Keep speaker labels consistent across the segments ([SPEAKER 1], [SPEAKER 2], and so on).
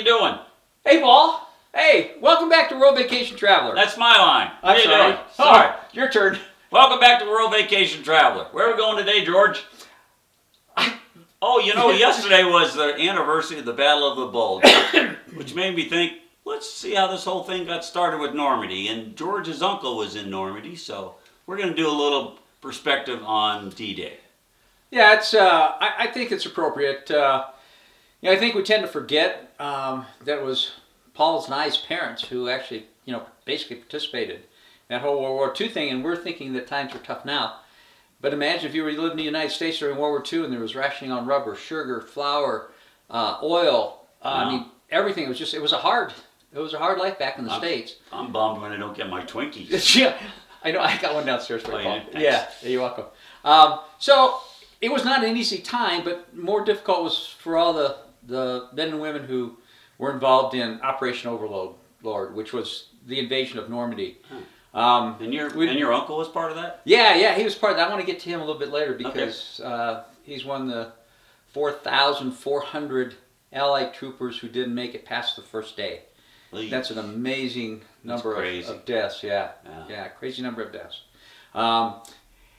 [SPEAKER 1] you doing?
[SPEAKER 2] Hey, Paul. Hey, welcome back to World Vacation Traveler.
[SPEAKER 1] That's my line.
[SPEAKER 2] I'm
[SPEAKER 1] How you
[SPEAKER 2] sorry.
[SPEAKER 1] doing?
[SPEAKER 2] All right, your turn.
[SPEAKER 1] Welcome back to World Vacation Traveler. Where are we going today, George? Oh, you know, yesterday was the anniversary of the Battle of the Bulge, which made me think, let's see how this whole thing got started with Normandy. And George's uncle was in Normandy, so we're going to do a little perspective on D-Day.
[SPEAKER 2] Yeah, it's. I think it's appropriate. I think we tend to forget that it was Paul's and I's parents who actually, basically participated in that whole World War II thing, and we're thinking that times are tough now. But imagine if you were living in the United States during World War II and there was rationing on rubber, sugar, flour, oil. I mean, everything. It was a hard life back in the States.
[SPEAKER 1] I'm bummed when I don't get my Twinkies.
[SPEAKER 2] Yeah, I know. I got one downstairs for you, Paul.
[SPEAKER 1] Yeah,
[SPEAKER 2] you're welcome. So it was not an easy time, but more difficult was for all the men and women who were involved in Operation Overlord, which was the invasion of Normandy.
[SPEAKER 1] And your uncle was part of that?
[SPEAKER 2] Yeah, he was part of that. I want to get to him a little bit later because he's one of the 4,400 Allied troopers who didn't make it past the first day.
[SPEAKER 1] Please.
[SPEAKER 2] That's an amazing number of deaths. Yeah, crazy number of deaths.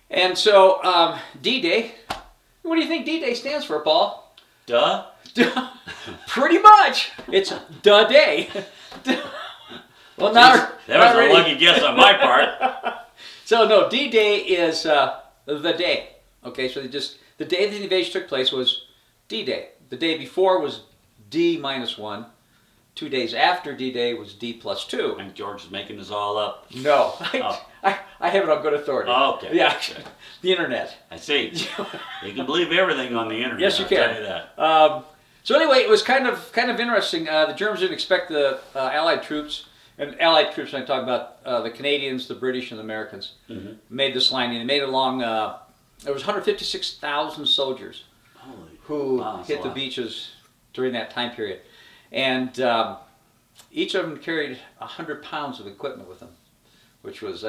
[SPEAKER 2] And so D-Day, what do you think D-Day stands for, Paul?
[SPEAKER 1] Duh.
[SPEAKER 2] Pretty much. It's the day. Well,
[SPEAKER 1] that was a lucky guess on my part.
[SPEAKER 2] So no, D-Day is the day. Okay, so the day the invasion took place was D-Day. The day before was D-1. 2 days after D-Day was D+2.
[SPEAKER 1] And George is making this all up.
[SPEAKER 2] No, I have it on good authority.
[SPEAKER 1] Oh, okay.
[SPEAKER 2] Yeah, the internet.
[SPEAKER 1] I see. You can believe everything on the internet.
[SPEAKER 2] Yes, you can.
[SPEAKER 1] I'll tell you that.
[SPEAKER 2] So anyway, it was kind of interesting. The Germans didn't expect the Allied troops, and Allied troops, when I talk about the Canadians, the British, and the Americans, made this line. And they made it along. There was 156,000 soldiers who hit the beaches during that time period. And each of them carried 100 pounds of equipment with them, which was,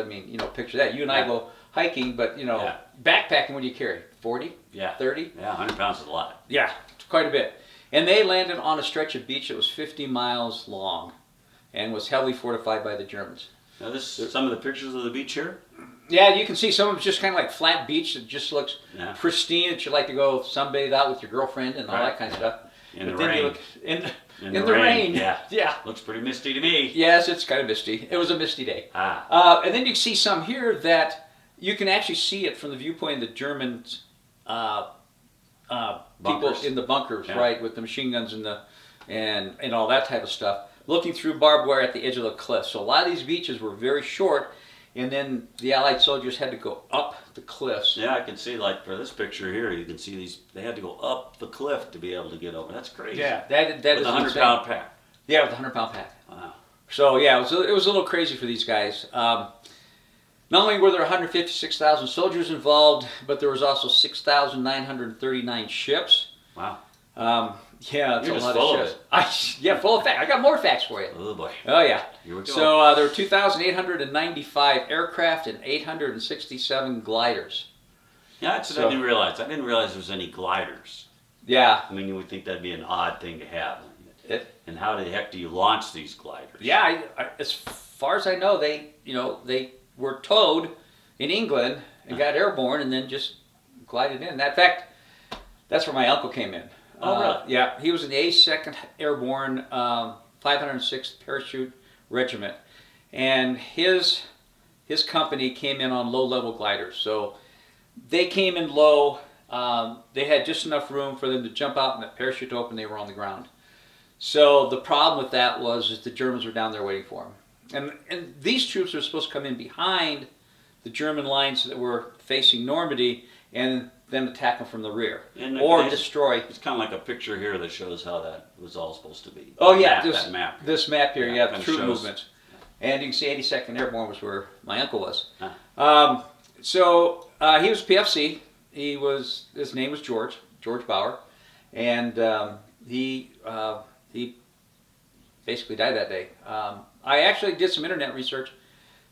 [SPEAKER 2] picture that. You and I go hiking, but, backpacking, what do you carry? 40?
[SPEAKER 1] Yeah.
[SPEAKER 2] 30?
[SPEAKER 1] Yeah, 100 pounds is a lot.
[SPEAKER 2] Yeah, quite a bit. And they landed on a stretch of beach that was 50 miles long and was heavily fortified by the Germans.
[SPEAKER 1] Now, some of the pictures of the beach here?
[SPEAKER 2] Yeah, you can see some of it's just kind of like flat beach that just looks pristine, that you like to go sunbathe out with your girlfriend and all that kind of stuff.
[SPEAKER 1] In the rain.
[SPEAKER 2] In the rain.
[SPEAKER 1] Yeah. Looks pretty misty to me.
[SPEAKER 2] Yes, it's kind of misty. It was a misty day. And then you see some here that you can actually see it from the viewpoint of the Germans, people in the bunkers, right, with the machine guns and all that type of stuff, looking through barbed wire at the edge of the cliff. So a lot of these beaches were very short, and then the Allied soldiers had to go up the cliffs.
[SPEAKER 1] Yeah, I can see, like, for this picture here, you can see they had to go up the cliff to be able to get over. That's crazy.
[SPEAKER 2] Yeah, that
[SPEAKER 1] with
[SPEAKER 2] is
[SPEAKER 1] a 100-pound pack.
[SPEAKER 2] Yeah, with a 100-pound pack.
[SPEAKER 1] Wow.
[SPEAKER 2] So, yeah, it was a little crazy for these guys. Not only were there 156,000 soldiers involved, but there was also 6,939 ships.
[SPEAKER 1] Wow.
[SPEAKER 2] Yeah, that's
[SPEAKER 1] You're
[SPEAKER 2] a
[SPEAKER 1] just
[SPEAKER 2] lot
[SPEAKER 1] full
[SPEAKER 2] of ships. Full of facts. I got more facts for you.
[SPEAKER 1] Oh, boy.
[SPEAKER 2] Oh, yeah.
[SPEAKER 1] Here we go.
[SPEAKER 2] So there were 2,895 aircraft and 867 gliders.
[SPEAKER 1] Yeah, that's what I didn't realize. I didn't realize there was any gliders.
[SPEAKER 2] Yeah.
[SPEAKER 1] I mean, you would think that'd be an odd thing to have. And how the heck do you launch these gliders?
[SPEAKER 2] Yeah, as far as I know, they were towed in England and got airborne and then just glided in. In fact, that's where my uncle came in.
[SPEAKER 1] Oh, really?
[SPEAKER 2] Yeah, he was in the 82nd Airborne 506th Parachute Regiment, and his company came in on low-level gliders. So they came in low. They had just enough room for them to jump out and the parachute to open. They were on the ground. So the problem with that was that the Germans were down there waiting for them, and these troops were supposed to come in behind the German lines that were facing Normandy and then attack them from the rear or destroy.
[SPEAKER 1] It's kind of like a picture here that shows how that was all supposed to be.
[SPEAKER 2] Oh yeah,
[SPEAKER 1] that map.
[SPEAKER 2] This map here, the troop movements, and you can see 82nd Airborne was where my uncle was. So he was PFC. His name was George Bauer, and he basically died that day. I actually did some internet research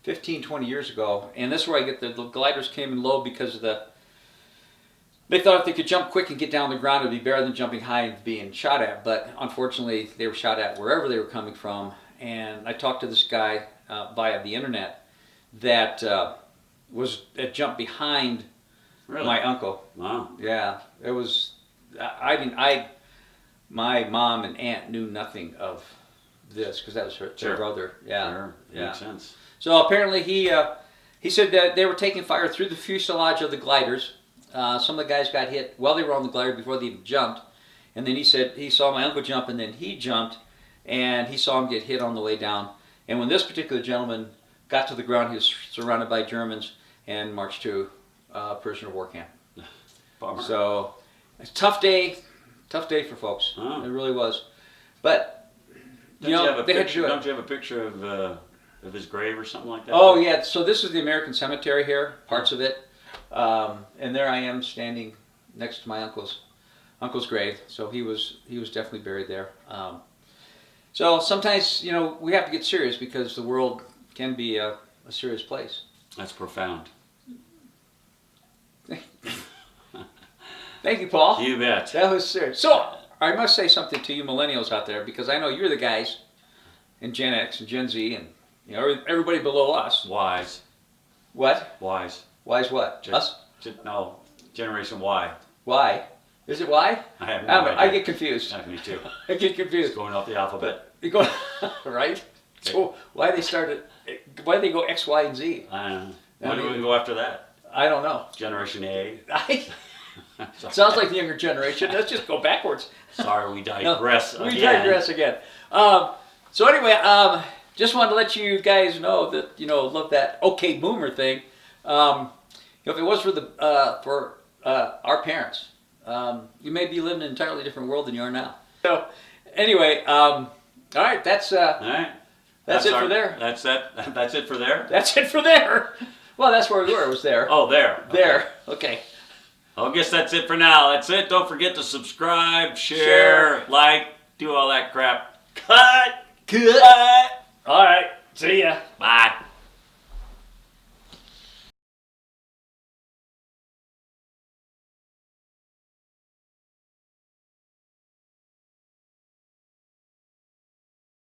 [SPEAKER 2] 15, 20 years ago, and this is where I get the gliders came in low because of They thought if they could jump quick and get down on the ground, it would be better than jumping high and being shot at. But unfortunately, they were shot at wherever they were coming from. And I talked to this guy via the internet that that jumped behind
[SPEAKER 1] Really?
[SPEAKER 2] my uncle.
[SPEAKER 1] Wow.
[SPEAKER 2] Yeah, it was. My mom and aunt knew nothing of this because that was her
[SPEAKER 1] Sure.
[SPEAKER 2] brother. Yeah,
[SPEAKER 1] Sure.
[SPEAKER 2] yeah.
[SPEAKER 1] Makes sense.
[SPEAKER 2] So apparently he said that they were taking fire through the fuselage of the gliders. Some of the guys got hit while they were on the glider before they even jumped. And then he said he saw my uncle jump and then he jumped and he saw him get hit on the way down. And when this particular gentleman got to the ground, he was surrounded by Germans and marched to prisoner of war camp.
[SPEAKER 1] Bummer.
[SPEAKER 2] So, a tough day for folks.
[SPEAKER 1] Oh.
[SPEAKER 2] It really was. But,
[SPEAKER 1] Don't you have a
[SPEAKER 2] they had to
[SPEAKER 1] picture?
[SPEAKER 2] do it.
[SPEAKER 1] Don't you have a picture of his grave or something like that?
[SPEAKER 2] Oh yeah, so this is the American Cemetery here, parts of it, and there I am standing next to my uncle's grave. So he was definitely buried there. So sometimes we have to get serious because the world can be a serious place.
[SPEAKER 1] That's profound.
[SPEAKER 2] Thank you, Paul.
[SPEAKER 1] You bet.
[SPEAKER 2] That was serious. So I must say something to you millennials out there because I know you're the guys in Gen X and Gen Z and everybody below us.
[SPEAKER 1] Wise.
[SPEAKER 2] What?
[SPEAKER 1] Wise.
[SPEAKER 2] Why's what? Us?
[SPEAKER 1] No. Generation Y.
[SPEAKER 2] Why? Is it why?
[SPEAKER 1] I have no idea.
[SPEAKER 2] I get confused.
[SPEAKER 1] Me too.
[SPEAKER 2] I get confused.
[SPEAKER 1] It's going off the alphabet.
[SPEAKER 2] You go right. So why Why they go X, Y, and Z?
[SPEAKER 1] I don't know. Why do we go after that?
[SPEAKER 2] I don't know.
[SPEAKER 1] Generation A.
[SPEAKER 2] Sounds like the younger generation. Let's just go backwards.
[SPEAKER 1] Sorry, we digress again.
[SPEAKER 2] We digress again. So anyway, just wanted to let you guys know that love that okay boomer thing. If it was for our parents, you may be living in an entirely different world than you are now. So anyway, all right, that's
[SPEAKER 1] All right.
[SPEAKER 2] That's it for there.
[SPEAKER 1] That's that. That's it for there.
[SPEAKER 2] That's it for there. Well, that's where we were. It was there.
[SPEAKER 1] Oh, there.
[SPEAKER 2] There. Okay.
[SPEAKER 1] I guess that's it for now. That's it. Don't forget to subscribe, share, like, do all that crap. Cut.
[SPEAKER 2] Good. All right. See ya.
[SPEAKER 1] Bye.